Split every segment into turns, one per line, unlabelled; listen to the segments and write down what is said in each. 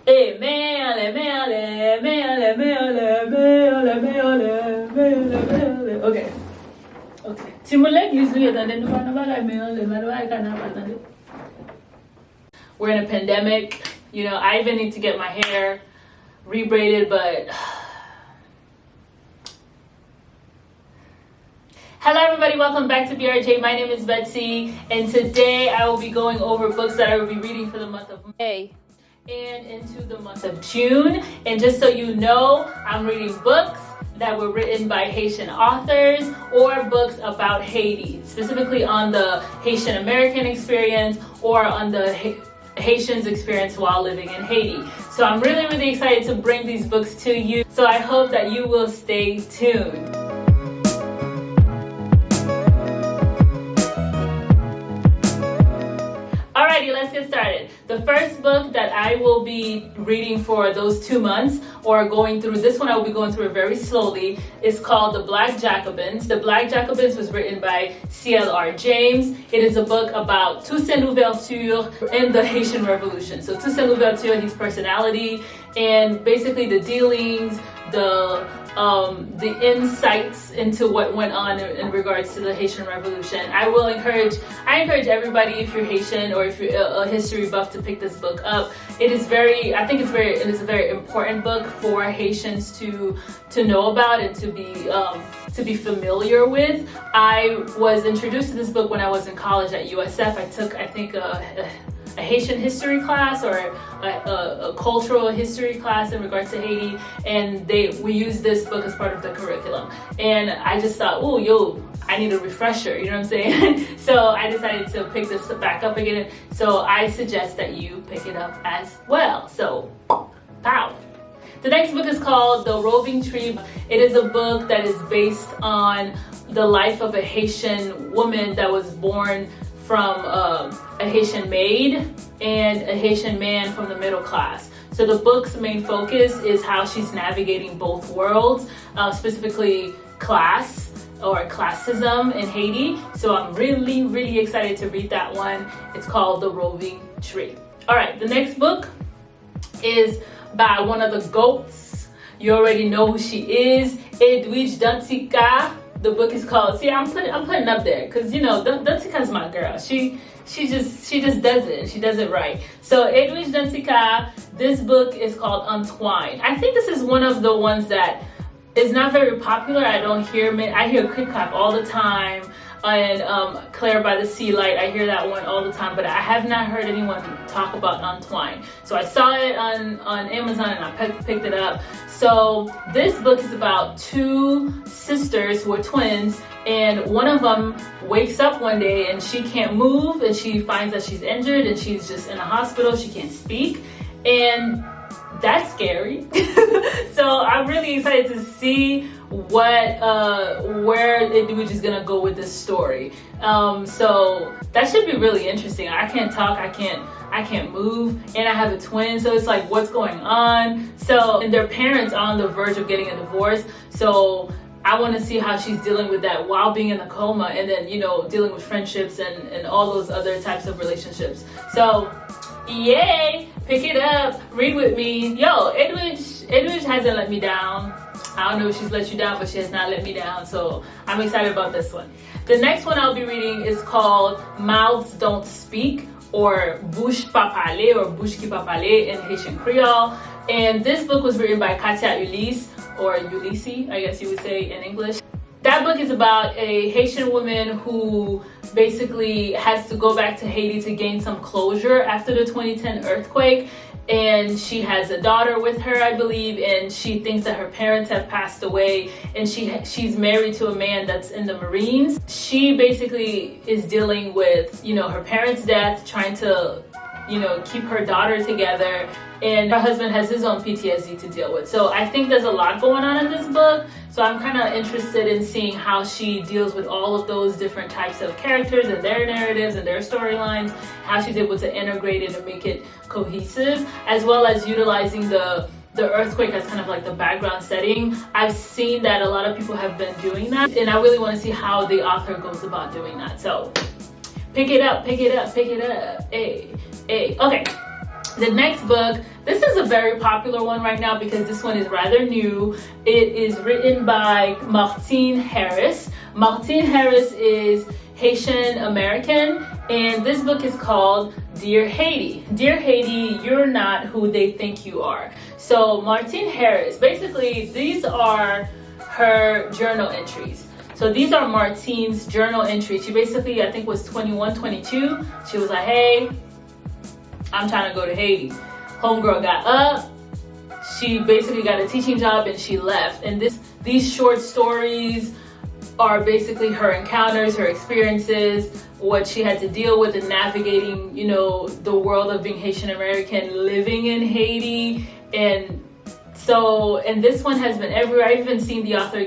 Okay. Si mon leg usually we're in a pandemic, you know, I even need to get my hair rebraided, but hello everybody, welcome back to BRJ. My name is Betsy, and today I will be going over books that I will be reading for the month of May and into the month of June. And just so you know, I'm reading books that were written by Haitian authors or books about Haiti, specifically on the Haitian American experience or on the Haitians' experience while living in Haiti. So I'm really excited to bring these books to you. So I hope that you will stay tuned. Alrighty, let's get started. The first book that I will be reading for those 2 months, or going through, this one I will be going through it very slowly, is called The Blackjack Abyss. The Blackjack Abyss was written by C.L.R. James. It is a book about Toussaint Louverture and the Haitian Revolution. So Toussaint Louverture, his personality, and basically the dealings, the insights into what went on in regards to the Haitian Revolution. I encourage everybody, if you're Haitian or if you're a history buff, to pick this book up. It is it is a very important book for Haitians to know about and to be familiar with. I was introduced to this book when I was in college at USF. I took, I think, a Haitian history class or a cultural history class in regards to Haiti, and we used this book as part of the curriculum. And I just thought, oh, I need a refresher, you know what I'm saying? So I decided to pick this back up again. So I suggest that you pick it up as well. So, pow! The next book is called The Roving Tree. It is a book that is based on the life of a Haitian woman that was born from a Haitian maid and a Haitian man from the middle class. So the book's main focus is how she's navigating both worlds, specifically class or classism in Haiti. So I'm really excited to read that one. It's called The Roving Tree. All right, the next book is by one of the GOATs. You already know who she is, Edwidge Dantika. The book is called, see, I'm putting up there because, you know, Dantika's my girl. She just does it, and she does it right. So Edwidge Dantika, this book is called Unwind. I think this is one of the ones that is not very popular. I hear Quick Clap all the time, and Claire by the Sea Light, I hear that one all the time, but I have not heard anyone talk about Unwind. So I saw it on Amazon and I picked it up. So this book is about two sisters who are twins, and one of them wakes up one day and she can't move, and she finds that she's injured and she's just in a hospital. She can't speak, and that's scary. So I'm really excited to see where Edwidge is gonna go with this story. So that should be really interesting. I can't talk, I can't move, and I have a twin, so it's like, what's going on? So, and their parents are on the verge of getting a divorce, so I want to see how she's dealing with that while being in a coma, and then, you know, dealing with friendships and all those other types of relationships. So yay, pick it up, read with me. Yo, Edwidge hasn't let me down. I don't know if she's let you down, but she has not let me down, so I'm excited about this one. The next one I'll be reading is called Mouths Don't Speak, or Bouche Pas Parler, or Bouche Qui Pas Parler in Haitian Creole. And this book was written by Katia Ulysse, or Ulysses, I guess you would say in English. That book is about a Haitian woman who basically has to go back to Haiti to gain some closure after the 2010 earthquake. And she has a daughter with her, I believe, and she thinks that her parents have passed away, and she's married to a man that's in the Marines. She basically is dealing with, you know, her parents' death, trying to, you know, keep her daughter together, and her husband has his own PTSD to deal with. So I think there's a lot going on in this book. So I'm kind of interested in seeing how she deals with all of those different types of characters and their narratives and their storylines, how she's able to integrate it and make it cohesive, as well as utilizing the earthquake as kind of like the background setting. I've seen that a lot of people have been doing that, and I really want to see how the author goes about doing that. So pick it up, pick it up, pick it up. Hey. Okay. The next book, this is a very popular one right now because this one is rather new. It is written by Martine Harris. Martine Harris is Haitian American, and this book is called Dear Haiti. Dear Haiti, you're not who they think you are. So Martine Harris, basically these are her journal entries. So these are Martine's journal entries. She basically, I think was 21, 22. She was like, hey, I'm trying to go to Haiti. Homegirl got up. She basically got a teaching job and she left. And these short stories are basically her encounters, her experiences, what she had to deal with in navigating, you know, the world of being Haitian American, living in Haiti. And this one has been everywhere. I've even seen the author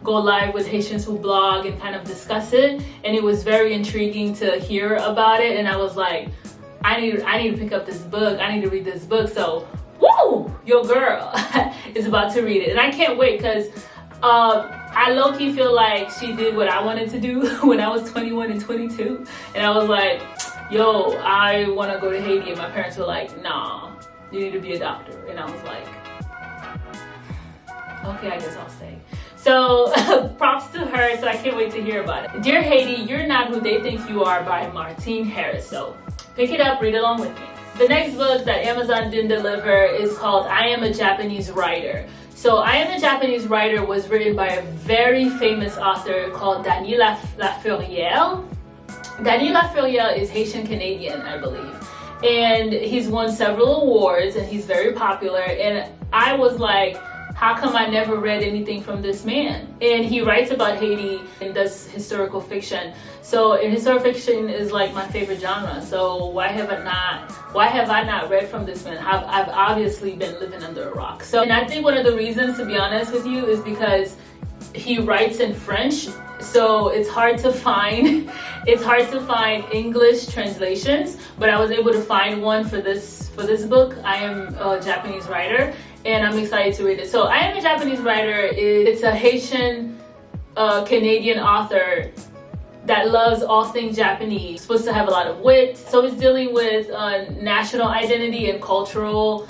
go live with Haitians who blog and kind of discuss it. And it was very intriguing to hear about it. And I was like, I need to pick up this book. I need to read this book. So, woo, your girl is about to read it. And I can't wait because I low-key feel like she did what I wanted to do when I was 21 and 22. And I was like, yo, I want to go to Haiti. And my parents were like, nah, you need to be a doctor. And I was like, okay, I guess I'll stay. So props to her. So I can't wait to hear about it. Dear Haiti, You're Not Who They Think You Are by Martine Harris. So pick it up, read along with me. The next book that Amazon didn't deliver is called I Am a Japanese Writer. So I Am a Japanese Writer was written by a very famous author called Dany Laferrière. Dany Laferrière is Haitian Canadian, I believe. And he's won several awards and he's very popular. And I was like, how come I never read anything from this man? And he writes about Haiti and does historical fiction. So historical fiction is like my favorite genre. So why have I not read from this man? I've obviously been living under a rock. So, and I think one of the reasons, to be honest with you, is because he writes in French. So it's hard to find English translations, but I was able to find one for this book. I Am a Japanese Writer, and I'm excited to read it. So I Am a Japanese Writer it's a Haitian Canadian author that loves all things Japanese. It's supposed to have a lot of wit. So it's dealing with national identity and cultural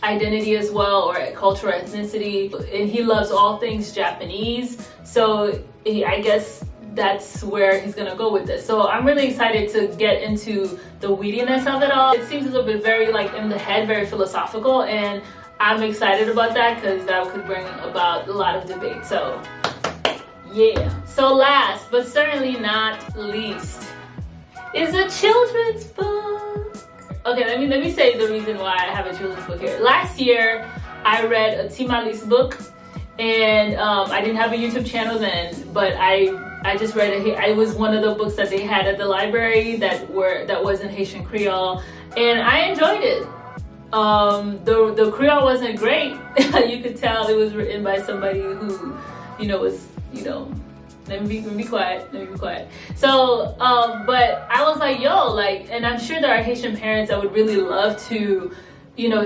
identity as well, or cultural ethnicity. And he loves all things Japanese. So I guess that's where he's gonna go with this. So I'm really excited to get into the weediness of it all. It seems a little bit very like in the head, very philosophical, and I'm excited about that because that could bring about a lot of debate. So yeah. So last but certainly not least is a children's book. Okay, let me say the reason why I have a children's book here. Last year I read a Timalis book, and I didn't have a YouTube channel then, but I just read it. It was one of the books that they had at the library that was in Haitian Creole, and I enjoyed it. The Creole wasn't great. You could tell it was written by somebody who, was, let me be quiet. So, but I was like, yo, and I'm sure there are Haitian parents that would really love to,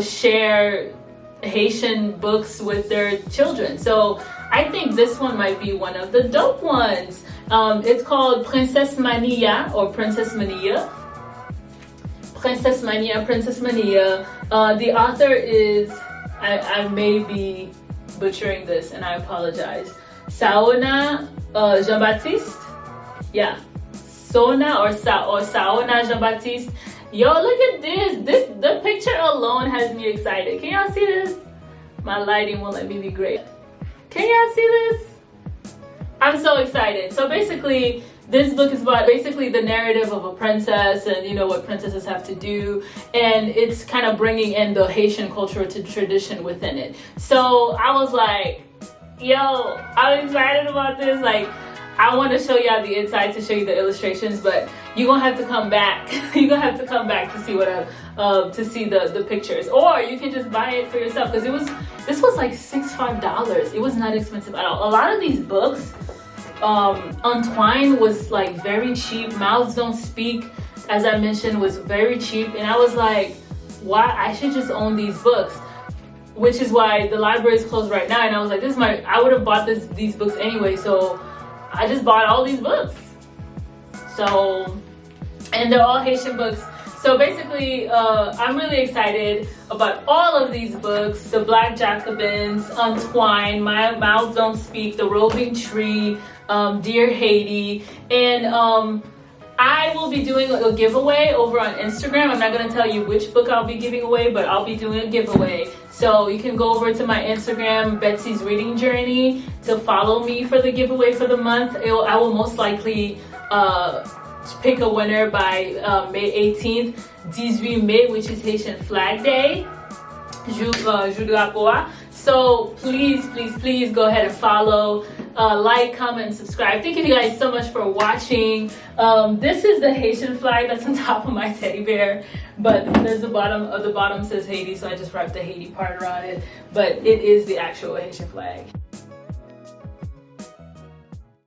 share Haitian books with their children. So I think this one might be one of the dope ones. It's called Princess Minea or Princess Minea. Princess Minea. The author is, I may be butchering this and I apologize. Saona Jean-Baptiste. Yeah. Sona or Saona Jean-Baptiste. Yo, look at this. The picture alone has me excited. Can y'all see this? My lighting won't let me be great. Can y'all see this? I'm so excited. So basically, this book is about basically the narrative of a princess and what princesses have to do, and it's kind of bringing in the Haitian culture to tradition within it. So I was like, yo, I'm excited about this. I want to show y'all the inside, to show you the illustrations, but you're gonna have to come back. You're gonna have to come back to see to see the pictures, or you can just buy it for yourself, because this was like $65. It was not expensive at all. A lot of these books, Untwine was like very cheap. Mouths Don't Speak, as I mentioned, was very cheap, and I was like, why? I should just own these books. Which is why the library is closed right now, and I was like, I would have bought these books anyway, so I just bought all these books. So, and they're all Haitian books. So basically, I'm really excited about all of these books: the Blackjack Abyss, Untwine, My Mouths Don't Speak, The Roving Tree, Dear Haiti, and I will be doing a giveaway over on Instagram. I'm not going to tell you which book I'll be giving away, but I'll be doing a giveaway. So you can go over to my Instagram, Betsy's Reading Journey, to follow me for the giveaway for the month. I will most likely pick a winner by May 18th, 18 May, which is Haitian Flag Day. So please go ahead and follow, like, comment, subscribe. Thank you guys so much for watching. This is the Haitian flag that's on top of my teddy bear, but there's the bottom says Haiti, so I just wrapped the Haiti part around it, but it is the actual Haitian flag.